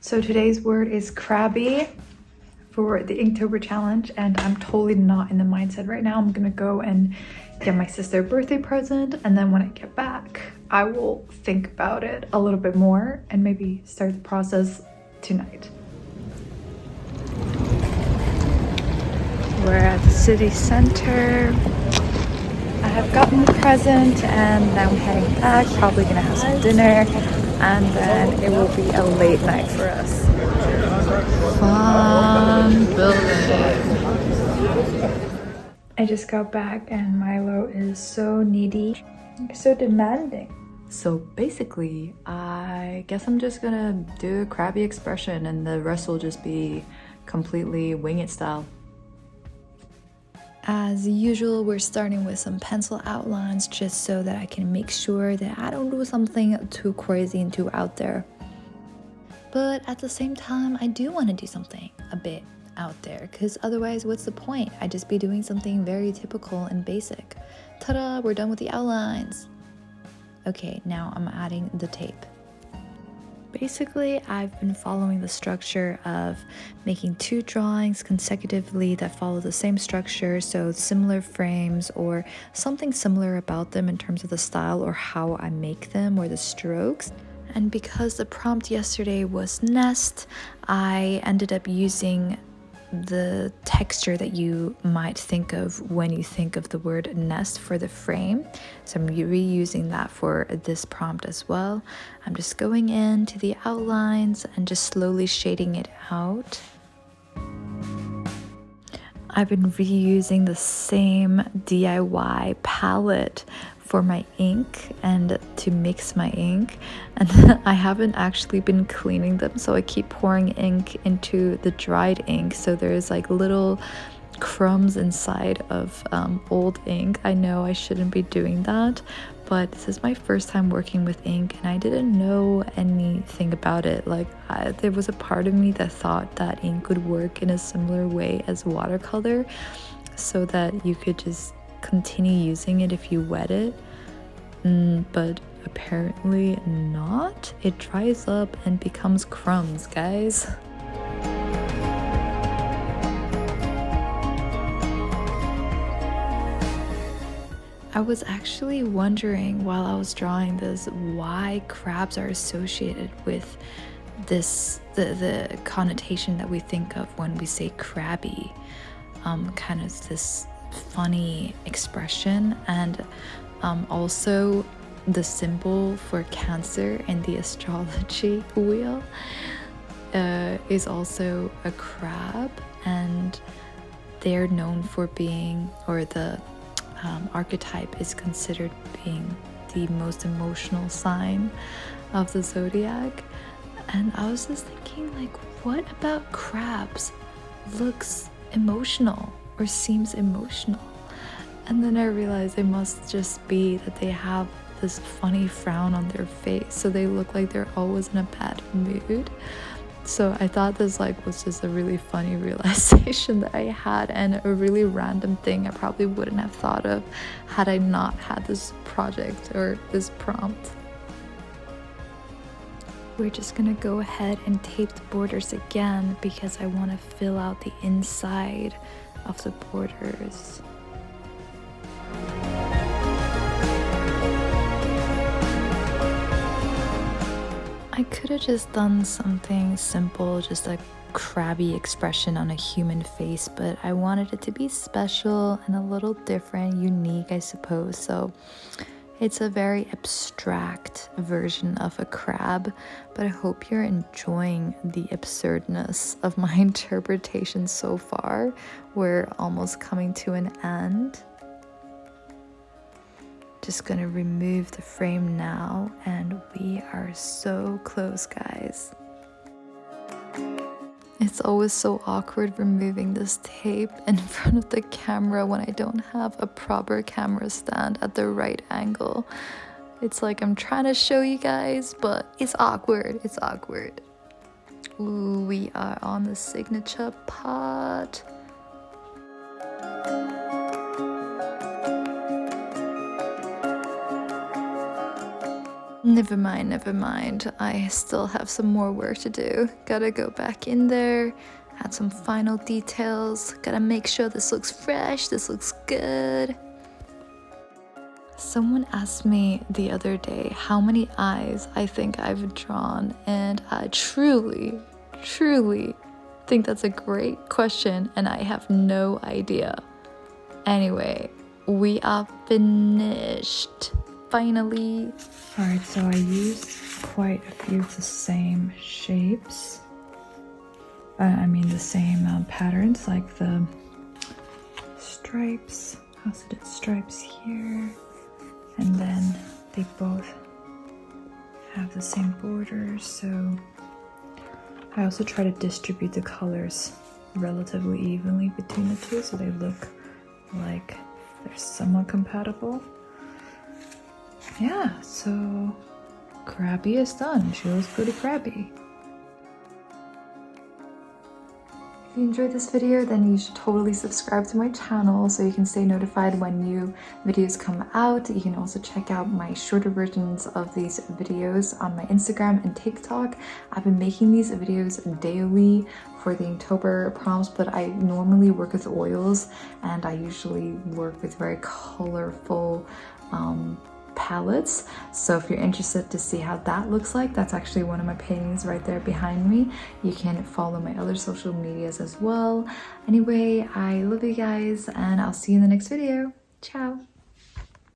So today's word is crabby for the Inktober challenge, and I'm totally not in the mindset right now. I'm gonna go and get my sister a birthday present, and then when I get back, I will think about it a little bit more and maybe start the process tonight. We're at the city center. I have gotten the present and now I'm heading back, probably gonna have some dinner, and then it will be a late night for us. Fun building. I just got back and Milo is so needy, so demanding. So basically, I guess I'm just gonna do a crabby expression and the rest will just be completely wing it style. As usual, we're starting with some pencil outlines just so that I can make sure that I don't do something too crazy and too out there. But at the same time, I do want to do something a bit out there, because otherwise what's the point? I'd just be doing something very typical and basic. Ta-da, we're done with the outlines. Okay, now I'm adding the tape. Basically, I've been following the structure of making 2 drawings consecutively that follow the same structure, so similar frames or something similar about them in terms of the style or how I make them or the strokes. And because the prompt yesterday was nest, I ended up using the texture that you might think of when you think of the word nest for the frame. So I'm reusing that for this prompt as well. I'm just going into the outlines and just slowly shading it out. I've been reusing the same DIY palette for my ink and to mix my ink, and I haven't actually been cleaning them, so I keep pouring ink into the dried ink, so there's like little crumbs inside of old ink. I know I shouldn't be doing that, but this is my first time working with ink and I didn't know anything about it. Like there was a part of me that thought that ink would work in a similar way as watercolor, so that you could just continue using it if you wet it, but apparently not. It dries up and becomes crumbs, guys. I was actually wondering while I was drawing this why crabs are associated with this, the connotation that we think of when we say crabby, kind of this funny expression, and also the symbol for Cancer in the astrology wheel is also a crab, and they're known for being, or the archetype is considered being the most emotional sign of the zodiac. And I was just thinking, like, what about crabs looks emotional or seems emotional? And then I realized it must just be that they have this funny frown on their face, so they look like they're always in a bad mood. So I thought this was just a really funny realization that I had, and a really random thing I probably wouldn't have thought of had I not had this project or this prompt. We're just gonna go ahead and tape the borders again because I want to fill out the inside of the borders. I could have just done something simple, just a crabby expression on a human face, but I wanted it to be special and a little different, unique, I suppose. So it's a very abstract version of a crab, but I hope you're enjoying the absurdness of my interpretation so far. We're almost coming to an end. Just gonna remove the frame now, and we are so close, guys. It's always so awkward removing this tape in front of the camera when I don't have a proper camera stand at the right angle. It's like I'm trying to show you guys, but it's awkward. It's awkward. Ooh, we are on the signature part. Never mind, never mind. I still have some more work to do. Gotta go back in there, add some final details. Gotta make sure this looks fresh, this looks good. Someone asked me the other day how many eyes I think I've drawn, and I truly think that's a great question, and I have no idea. Anyway, we are finished. Finally. Alright, so I used quite a few of the same shapes. I mean the same patterns, like the stripes. I also did stripes here. And then they both have the same borders, so I also try to distribute the colors relatively evenly between the two so they look like they're somewhat compatible. Yeah, so Crabby is done. She looks pretty crabby. If you enjoyed this video, then you should totally subscribe to my channel so you can stay notified when new videos come out. You can also check out my shorter versions of these videos on my Instagram and TikTok. I've been making these videos daily for the Inktober prompts, but I normally work with oils and I usually work with very colorful palettes. So if you're interested to see how that looks like, that's actually one of my paintings right there behind me. You can follow my other social medias as well. Anyway, I love you guys and I'll see you in the next video. Ciao.